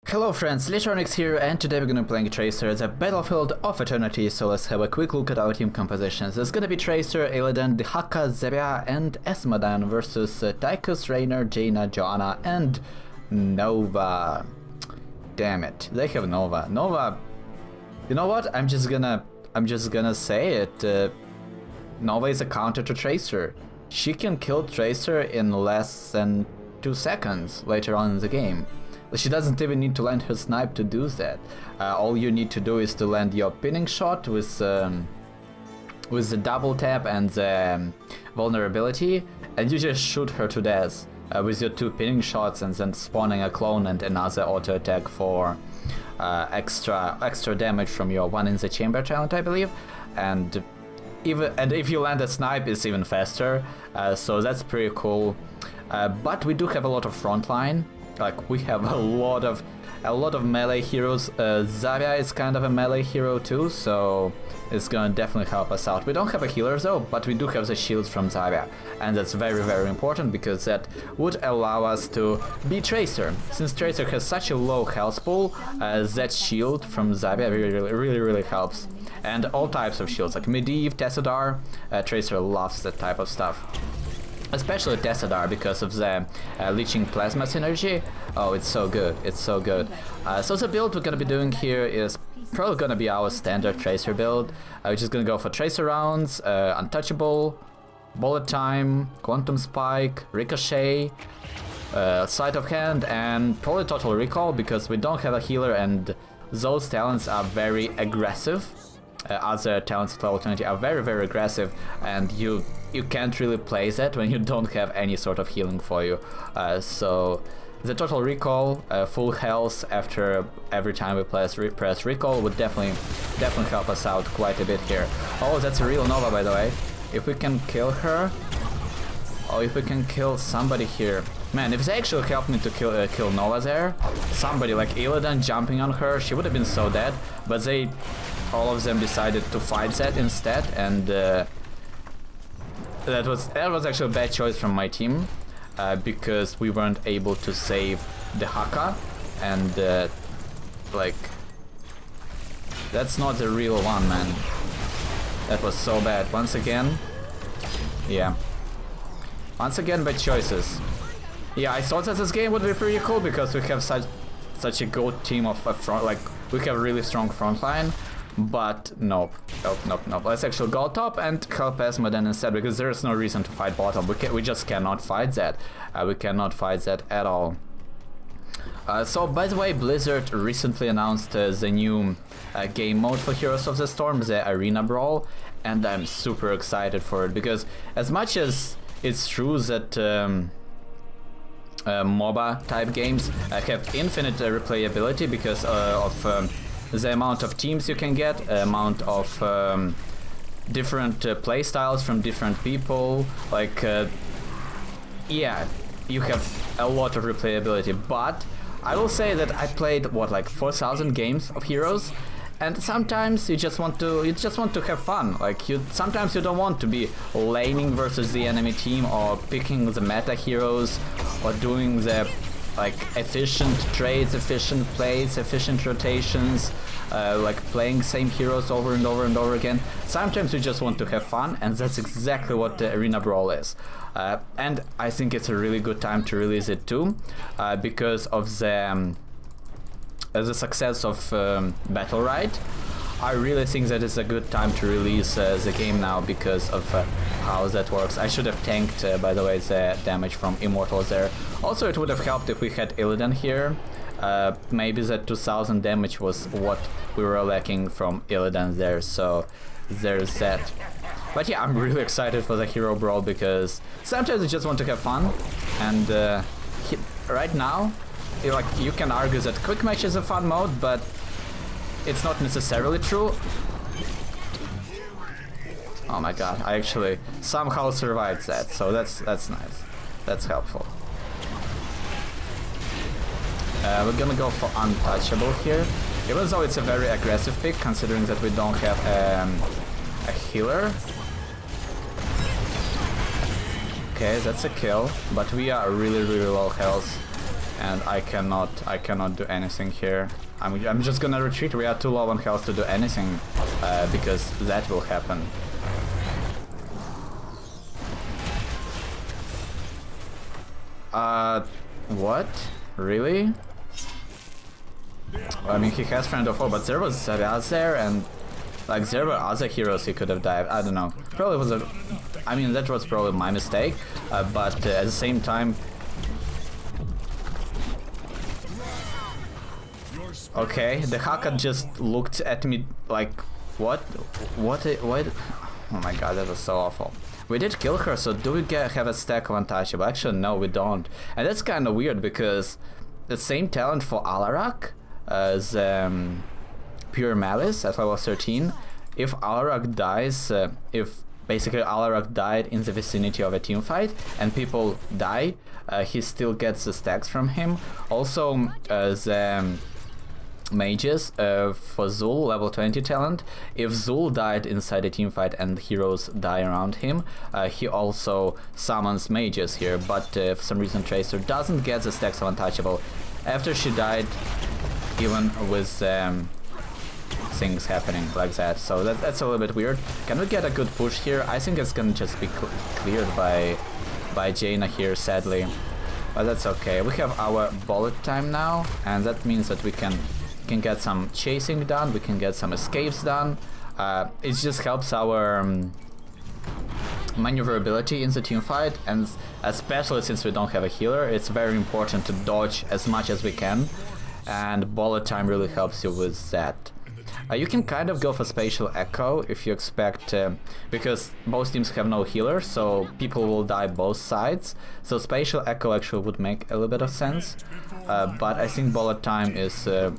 Hello friends, Electronics here, and today we're gonna be playing Tracer as a Battlefield of Eternity, so let's have a quick look at our team compositions. There's gonna be Tracer, Illidan, Dihaka, Zebia, and Esmadan versus Tychus, Raynor, Jaina, Joanna, and Nova. Damn it, they have Nova. Nova, you know what, I'm just gonna say it. Nova is a counter to Tracer. She can kill Tracer in less than 2 seconds later on in the game. She doesn't even need to land her snipe to do that. All you need to do is to land your pinning shot with the double tap and the vulnerability, and you just shoot her to death with your 2 pinning shots, and then spawning a clone and another auto attack for extra damage from your one in the chamber talent, I believe. And if you land a snipe, it's even faster. So that's pretty cool. But we do have a lot of frontline. Like, we have a lot of melee heroes. Zarya is kind of a melee hero too, so it's gonna definitely help us out. We don't have a healer though, but we do have the shields from Zarya, and that's very, very important because that would allow us to beat Tracer. Since Tracer has such a low health pool, that shield from Zarya really helps. And all types of shields, like Medivh, Tessadar, Tracer loves that type of stuff. Especially Tessadar because of the leeching plasma synergy. Oh, it's so good, it's so good. So the build we're gonna be doing here is probably gonna be our standard Tracer build. We're just gonna go for Tracer rounds, Untouchable, Bullet Time, Quantum Spike, Ricochet, Sleight of Hand, and probably Total Recall because we don't have a healer and those talents are very aggressive. Other talents at level 20 are very aggressive, and you can't really play that when you don't have any sort of healing for you. So the Total Recall, full health after every time we press Recall would definitely help us out quite a bit here. Oh, that's a real Nova, by the way. If we can kill her, or if we can kill somebody here. Man, if they actually helped me to kill Nova there, somebody like Illidan jumping on her, she would have been so dead, but all of them decided to fight that instead, and that was actually a bad choice from my team, because we weren't able to save the Haka, and like, that's not the real one, man. That was so bad. Once again, yeah. Once again, bad choices. Yeah, I thought that this game would be pretty cool because we have such a good team of front, like, we have a really strong front line. But nope. Let's actually go top and help Esmadan instead, because there is no reason to fight bottom. We just cannot fight that. We cannot fight that at all. So, by the way, Blizzard recently announced the new game mode for Heroes of the Storm, the Arena Brawl, and I'm super excited for it, because as much as it's true that MOBA type games have infinite replayability because of the amount of teams you can get, amount of different play styles from different people, like, yeah, you have a lot of replayability. But I will say that I played, what, like 4,000 games of Heroes, and sometimes you just want to have fun. Like, sometimes you don't want to be laning versus the enemy team, or picking the meta heroes, or doing the like efficient trades, efficient plays, efficient rotations, like playing same heroes over and over again. Sometimes you just want to have fun, and that's exactly what the Arena Brawl is. And I think it's a really good time to release it too, because of the success of Battle Rite. I really think that it's a good time to release the game now because of how that works. I should have tanked, by the way, the damage from Immortals there. Also, it would have helped if we had Illidan here. Maybe that 2000 damage was what we were lacking from Illidan there, so there's that. But yeah, I'm really excited for the Hero Brawl because sometimes you just want to have fun, and right now, you can argue that quick match is a fun mode, but it's not necessarily true. Oh my god, I actually somehow survived that, so that's nice. That's helpful. We're gonna go for Untouchable here, even though it's a very aggressive pick, considering that we don't have a healer. Okay, that's a kill, but we are really low health. and I cannot do anything here. I'm just gonna retreat. We are too low on health to do anything, because that will happen. What? Really? I mean, he has Friend of Foe, but there was Zaryas there, and like there were other heroes he could have dived. I don't know. Probably was a. I mean, that was probably my mistake, but at the same time. Okay, the Haka just looked at me like, what? What? Oh my god, that was so awful. We did kill her, so do we have a stack of Untouchable? Actually, no, we don't. And that's kind of weird because the same talent for Alarak as Pure Malice at level 13. If Alarak dies, if basically Alarak died in the vicinity of a team fight and people die, he still gets the stacks from him. Also, the mages for Zul, level 20 talent, if Zul died inside a team fight and heroes die around him, he also summons mages here, but for some reason Tracer doesn't get the stacks of Untouchable after she died, even with things happening like that. So that's a little bit weird. Can we get a good push here? I think it's gonna just be cleared by Jaina here, sadly, but that's okay. We have our bullet time now, and that means that we can get some chasing done, we can get some escapes done. It just helps our maneuverability in the team fight, and especially since we don't have a healer, it's very important to dodge as much as we can, and bullet time really helps you with that. You can kind of go for Spatial Echo if you expect, because both teams have no healer, so people will die both sides, so Spatial Echo actually would make a little bit of sense, but I think bullet time is a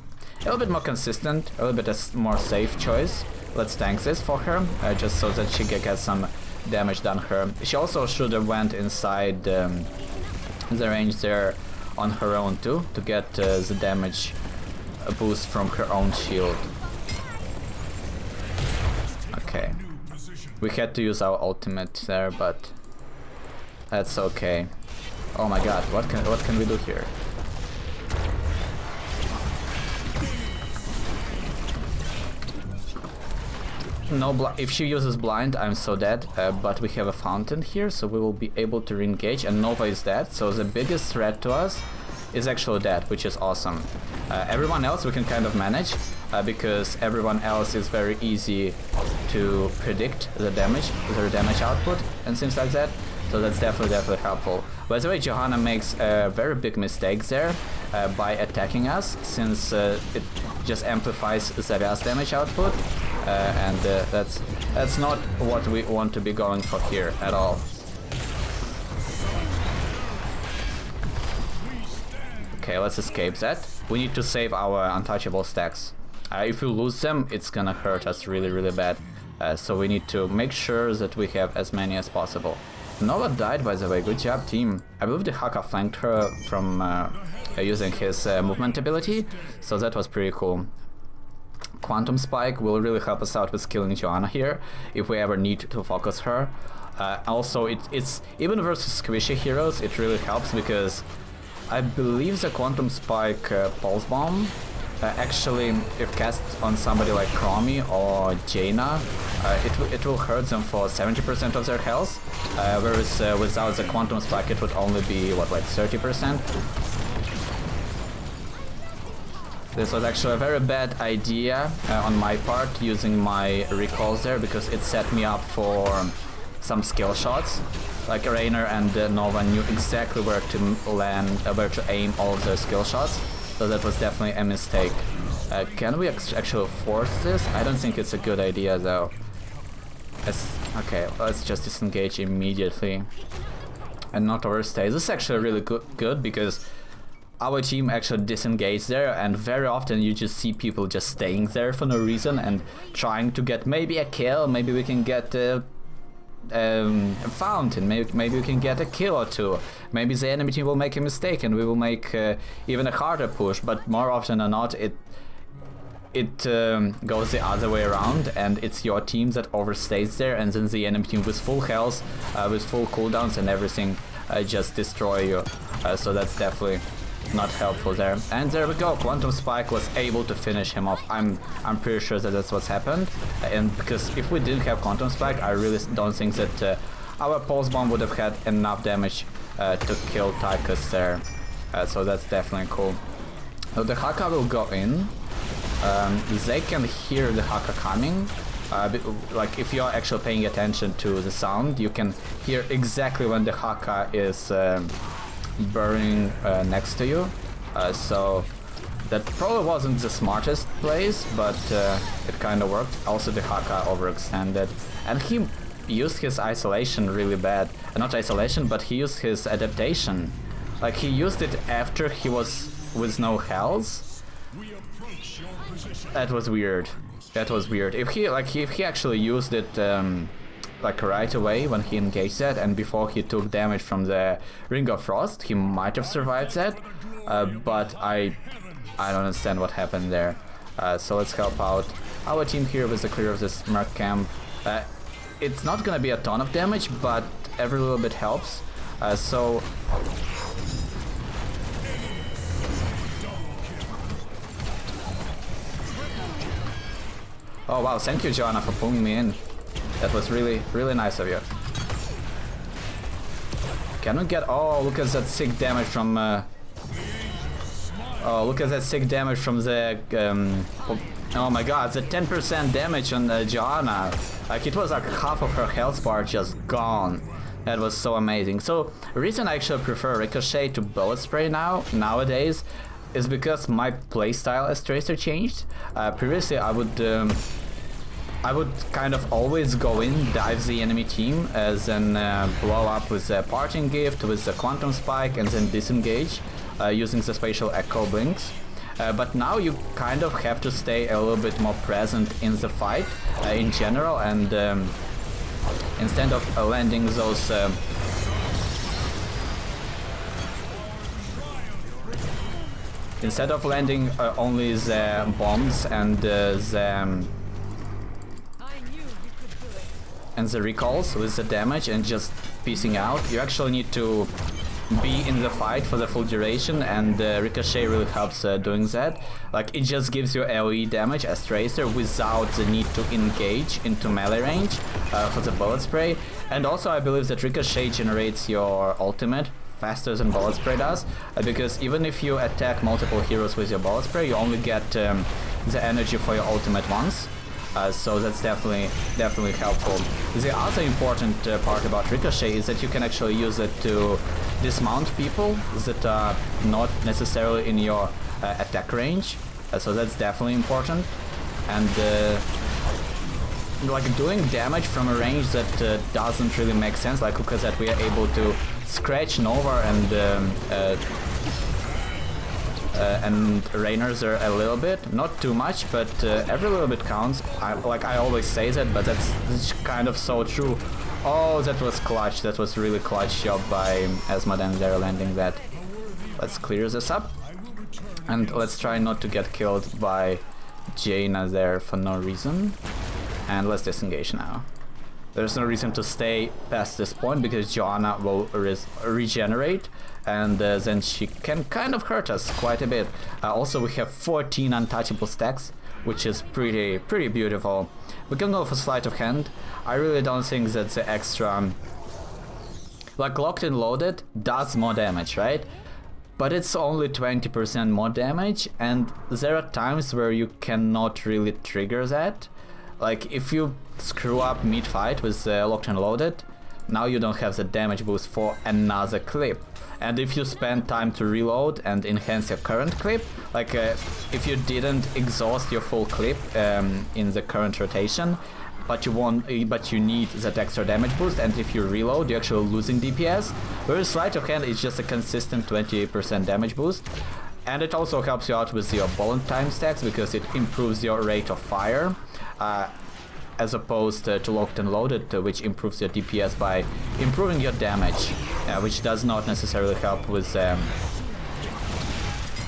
little bit more consistent, a little bit more safe choice. Let's tank this for her, just so that she can get some damage done her. She also should have went inside the range there on her own too, to get the damage boost from her own shield. Okay, we had to use our ultimate there, but that's okay. Oh my god, what can we do here? No, if she uses blind, I'm so dead, but we have a fountain here, so we will be able to re-engage, and Nova is dead, so the biggest threat to us is actually dead, which is awesome. Everyone else we can kind of manage, because everyone else is very easy to predict their damage output and things like that, so that's definitely helpful. By the way, Johanna makes a very big mistake there by attacking us, since it just amplifies Zarya's damage output, and that's not what we want to be going for here at all. Okay, let's escape that. We need to save our Untouchable stacks. If we lose them, it's gonna hurt us really bad. So we need to make sure that we have as many as possible. Nova died, by the way, good job team. I believe the Haka flanked her from using his movement ability, so that was pretty cool. Quantum Spike will really help us out with killing Joanna here, if we ever need to focus her. Also, it's even versus squishy heroes, it really helps, because I believe the Quantum Spike Pulse Bomb, actually, if cast on somebody like Chromie or Jaina, it will hurt them for 70% of their health, whereas without the Quantum Spike it would only be, what, like 30%? This was actually a very bad idea on my part, using my recalls there, because it set me up for some skill shots. Like Rainer and Nova knew exactly where to land, where to aim all of their skill shots, so that was definitely a mistake. Can we actually force this? I don't think it's a good idea though. Okay, let's just disengage immediately and not overstay. This is actually really good because our team actually disengaged there, and very often you just see people just staying there for no reason and trying to get maybe a kill, maybe we can get a fountain, maybe we can get a kill or two, maybe the enemy team will make a mistake and we will make even a harder push, but more often than not it goes the other way around, and it's your team that overstays there, and then the enemy team with full health, with full cooldowns and everything, just destroy you. So that's definitely not helpful there. And there we go, Quantum Spike was able to finish him off. I'm pretty sure that that's what's happened. And because if we didn't have Quantum Spike, I really don't think that our Pulse Bomb would have had enough damage to kill Tychus there. So that's definitely cool. So the Haka will go in. They can hear the Haka coming. Like if you're actually paying attention to the sound, you can hear exactly when the Haka is burning next to you. So that probably wasn't the smartest place, but it kind of worked. Also the Haka overextended, and he used his isolation really bad. Not isolation, but he used his adaptation. Like he used it after he was with no health. That was weird. That was weird. If he actually used it like right away when he engaged that, and before he took damage from the Ring of Frost, he might have survived that. But I don't understand what happened there. So let's help out our team here with the clear of this Merc camp. It's not gonna be a ton of damage, but every little bit helps. So oh wow, thank you Joanna for pulling me in. That was really, really nice of you. Can we get... oh, look at that sick damage from... oh, look at that sick damage from the... oh my god, the 10% damage on Joanna. Like it was like half of her health bar just gone. That was so amazing. So the reason I actually prefer Ricochet to Bullet Spray nowadays is because my playstyle as Tracer changed. Previously I would kind of always go in, dive the enemy team, then blow up with the Parting Gift, with the Quantum Spike, and then disengage using the Spatial Echo Blinks. But now you kind of have to stay a little bit more present in the fight in general, and instead of landing those only the bombs and the recalls with the damage and just piecing out, you actually need to be in the fight for the full duration, and Ricochet really helps doing that. Like it just gives you AoE damage as Tracer without the need to engage into melee range for the Bullet Spray. And also I believe that Ricochet generates your ultimate faster than Bullet Spray does, because even if you attack multiple heroes with your Bullet Spray, you only get the energy for your ultimate once. So that's definitely helpful. The other important part about Ricochet is that you can actually use it to dismount people that are not necessarily in your attack range. So that's definitely important. And like doing damage from a range that doesn't really make sense, like because that we are able to scratch Nova and Rainers are a little bit, not too much, but every little bit counts. I always say that, but that's kind of so true. Oh, that was clutch. That was really clutch job by Esmadan there landing that. Let's clear this up, and let's try not to get killed by Jaina there for no reason. And let's disengage now. There's no reason to stay past this point because Joanna will regenerate, and then she can kind of hurt us quite a bit. Also we have 14 untouchable stacks, which is pretty beautiful. We can go for Sleight of Hand. I really don't think that the extra, like Locked and Loaded does more damage, right? But it's only 20% more damage, and there are times where you cannot really trigger that. Like if you screw up mid-fight with Locked and Loaded, now you don't have the damage boost for another clip. And if you spend time to reload and enhance your current clip, like if you didn't exhaust your full clip in the current rotation, but you need that extra damage boost, and if you reload, you're actually losing DPS. Whereas Sleight of Hand is just a consistent 28% damage boost. And it also helps you out with your bullet time stacks because it improves your rate of fire, as opposed to Locked and Loaded, which improves your DPS by improving your damage, which does not necessarily help with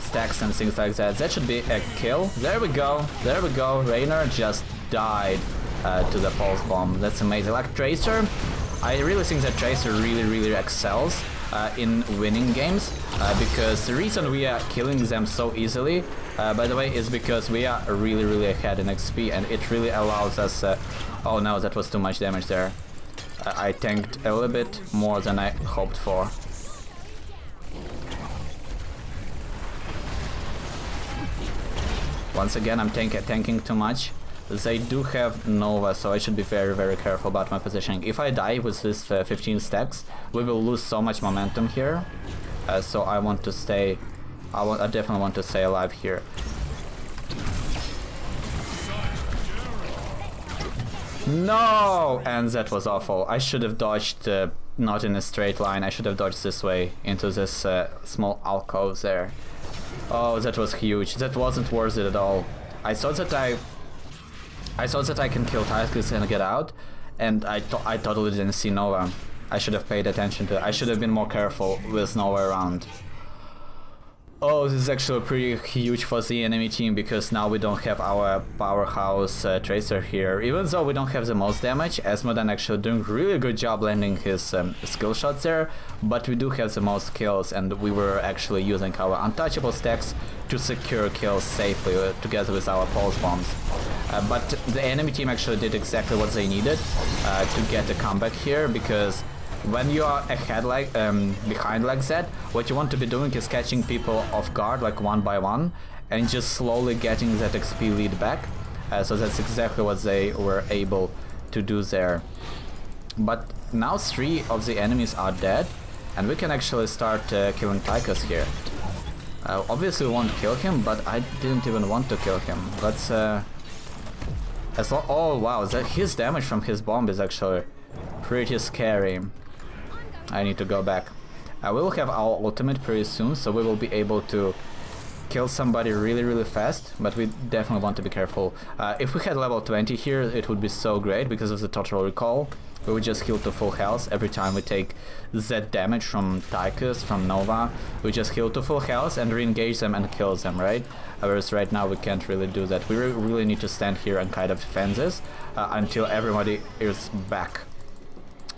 stacks and things like that. That should be a kill. There we go, Rainer just died to the Pulse Bomb. That's amazing. Like Tracer, I really think that Tracer really excels in winning games, because the reason we are killing them so easily, by the way, is because we are really ahead in XP, and it really allows us... oh no, that was too much damage there. I tanked a little bit more than I hoped for. Once again, I'm tanking too much. They do have Nova, so I should be very careful about my positioning. If I die with this 15 stacks, we will lose so much momentum here. So I want to stay... I definitely want to stay alive here. No! And that was awful. I should have dodged not in a straight line. I should have dodged this way into this small alcove there. Oh, that was huge. That wasn't worth it at all. I thought that I can kill Tychus and get out, and I totally didn't see Nova. I should have paid attention to it. I should have been more careful with Nova around. Oh, this is actually pretty huge for the enemy team, because now we don't have our powerhouse Tracer here. Even though we don't have the most damage, Esmodan actually doing really good job landing his skill shots there, but we do have the most kills, and we were actually using our Untouchable stacks to secure kills safely together with our pulse bombs. But the enemy team actually did exactly what they needed to get a comeback here, because when you are ahead like behind like that, what you want to be doing is catching people off guard like one by one and just slowly getting that XP lead back. So that's exactly what they were able to do there. But now 3 of the enemies are dead, and we can actually start killing Tychus here. Obviously we won't kill him, but I didn't even want to kill him. Let's oh wow, his damage from his bomb is actually pretty scary. I need to go back. We will have our ultimate pretty soon, so we will be able to kill somebody really fast, but we definitely want to be careful. If we had level 20 here, it would be so great because of the total recall. We would just heal to full health every time we take that damage from Tychus, from Nova. We just heal to full health and re-engage them and kill them, right? Whereas right now we can't really do that. We really need to stand here and kind of defend this until everybody is back.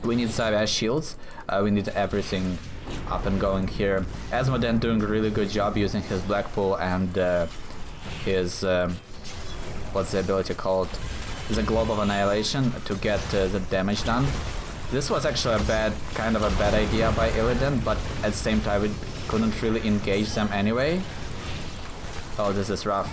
We need Xayah shields, we need everything up and going here. Esmodan doing a really good job using his Blackpool and his, what's the ability called? The Globe of Annihilation to get the damage done. This was actually kind of a bad idea by Illidan, but at the same time we couldn't really engage them anyway. Oh, this is rough.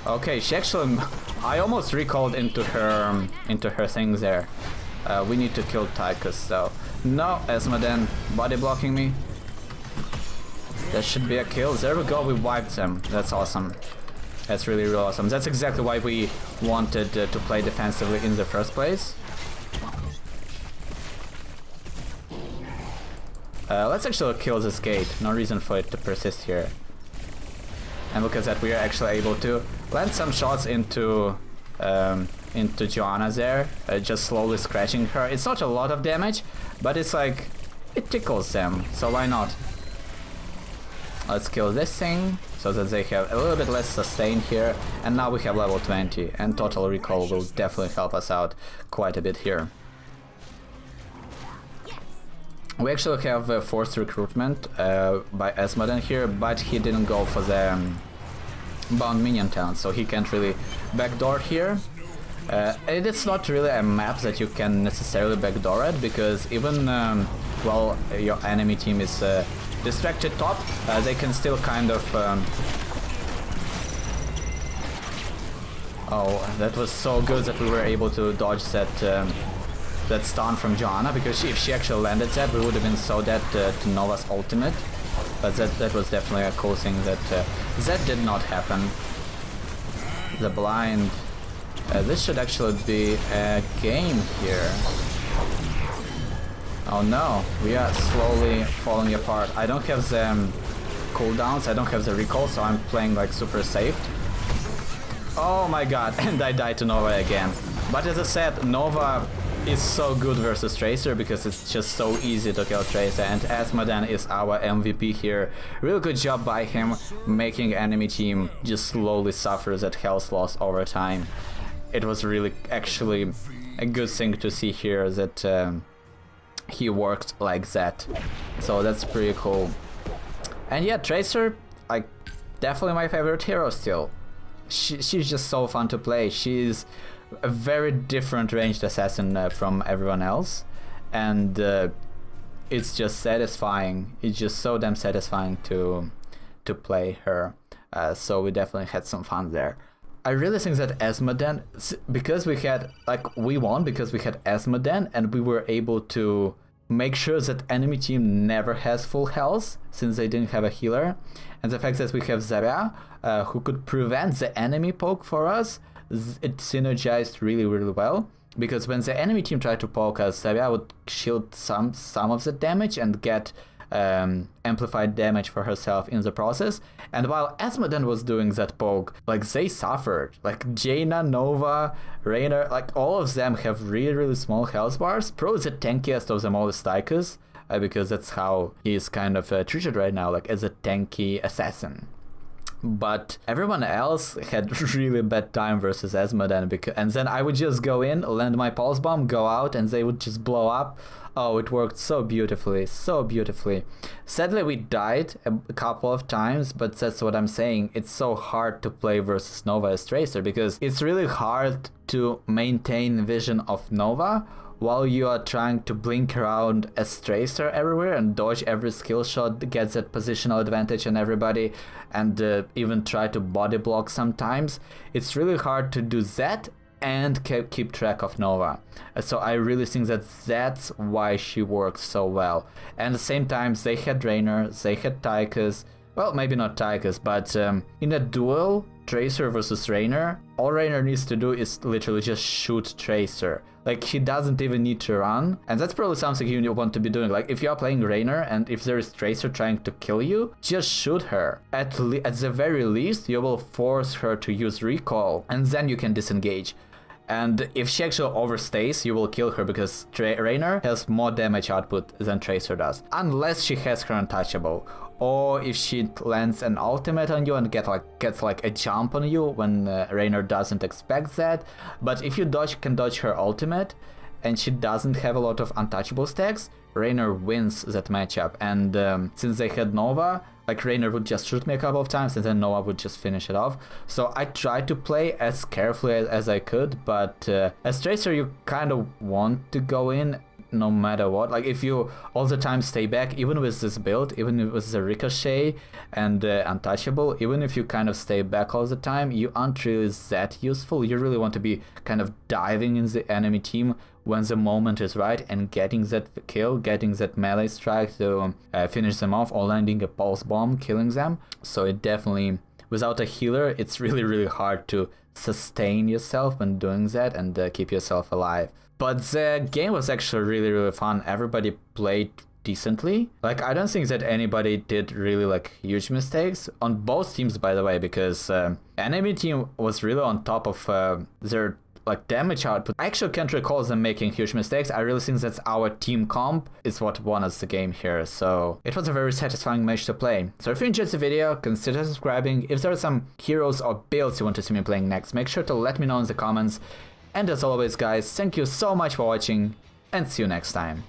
Okay, she actually... I almost recalled into her things there. We need to kill Tychus though. No, Esmodan body blocking me. That should be a kill. There we go, we wiped them. That's awesome. That's really awesome. That's exactly why we wanted to play defensively in the first place. Let's actually kill this gate. No reason for it to persist here. And look at that, we are actually able to land some shots into Joanna there, just slowly scratching her. It's not a lot of damage, but it's like, it tickles them, so why not? Let's kill this thing, so that they have a little bit less sustain here, and now we have level 20, and total recall will definitely help us out quite a bit here. We actually have forced recruitment by Esmodan here, but he didn't go for the bound minion talent, so he can't really backdoor here. It's not really a map that you can necessarily backdoor it, because even while your enemy team is distracted top, they can still kind of... Oh, that was so good that we were able to dodge that stun from Joanna, because if she actually landed that, we would have been so dead to Nova's ultimate. But that was definitely a cool thing that did not happen. The blind. This should actually be a game here. Oh no, we are slowly falling apart. I don't have the cooldowns, I don't have the recall, so I'm playing like super safe. Oh my god, and I died to Nova again. But as I said, Nova is so good versus Tracer because it's just so easy to kill Tracer, and Esmadan is our MVP here. Really good job by him making enemy team just slowly suffers at health loss over time. It was really actually a good thing to see here that he worked like that. So that's pretty cool. And yeah, Tracer, like, definitely my favorite hero still. She's just so fun to play. She's a very different ranged assassin from everyone else, and it's just satisfying. It's just so damn satisfying to play her. So we definitely had some fun there. I really think that Esmadan, because we had, like, we won because we had Esmadan and we were able to make sure that enemy team never has full health since they didn't have a healer, and the fact that we have Zarya who could prevent the enemy poke for us, it synergized really well, because when the enemy team tried to poke us, Zarya would shield some of the damage and get amplified damage for herself in the process. And while Esmadan was doing that poke, like, they suffered. Like Jaina, Nova, Raynor, like all of them have really small health bars. Probably the tankiest of them all is Tychus, because that's how he is kind of treated right now, like as a tanky assassin. But everyone else had really bad time versus Esmadan, and then I would just go in, land my pulse bomb, go out, and they would just blow up. Oh, it worked so beautifully, so beautifully. Sadly, we died a couple of times, but that's what I'm saying. It's so hard to play versus Nova as Tracer, because it's really hard to maintain vision of Nova while you are trying to blink around as Tracer everywhere and dodge every skill shot, get that positional advantage on everybody, and even try to body block sometimes. It's really hard to do that and keep track of Nova. So I really think that that's why she works so well. And at the same time, they had Raynor, they had Tychus. Well, maybe not Tychus, but in a duel, Tracer versus Raynor, all Raynor needs to do is literally just shoot Tracer. Like, he doesn't even need to run, and that's probably something you want to be doing. Like, if you are playing Raynor and if there is Tracer trying to kill you, just shoot her. At the very least, you will force her to use recall, and then you can disengage. And if she actually overstays, you will kill her, because Raynor has more damage output than Tracer does. Unless she has her Untouchable, or if she lands an ultimate on you and gets like a jump on you when Raynor doesn't expect that. But if you can dodge her ultimate, and she doesn't have a lot of Untouchable stacks, Raynor wins that matchup. And since they had Nova, like, Raynor would just shoot me a couple of times and then Nova would just finish it off. So I tried to play as carefully as I could, but as Tracer you kind of want to go in no matter what. Like, if you all the time stay back, even with this build, even with the Ricochet and Untouchable, even if you kind of stay back all the time, you aren't really that useful. You really want to be kind of diving in the enemy team when the moment is right and getting that kill, getting that melee strike to finish them off, or landing a pulse bomb, killing them. So it definitely, without a healer, it's really hard to sustain yourself when doing that and keep yourself alive. But the game was actually really fun. Everybody played decently. Like, I don't think that anybody did really like huge mistakes on both teams, by the way, because enemy team was really on top of their like damage output. I actually can't recall them making huge mistakes. I really think that our team comp is what won us the game here. So it was a very satisfying match to play. So if you enjoyed the video, consider subscribing. If there are some heroes or builds you want to see me playing next, make sure to let me know in the comments. And as always, guys, thank you so much for watching, and see you next time.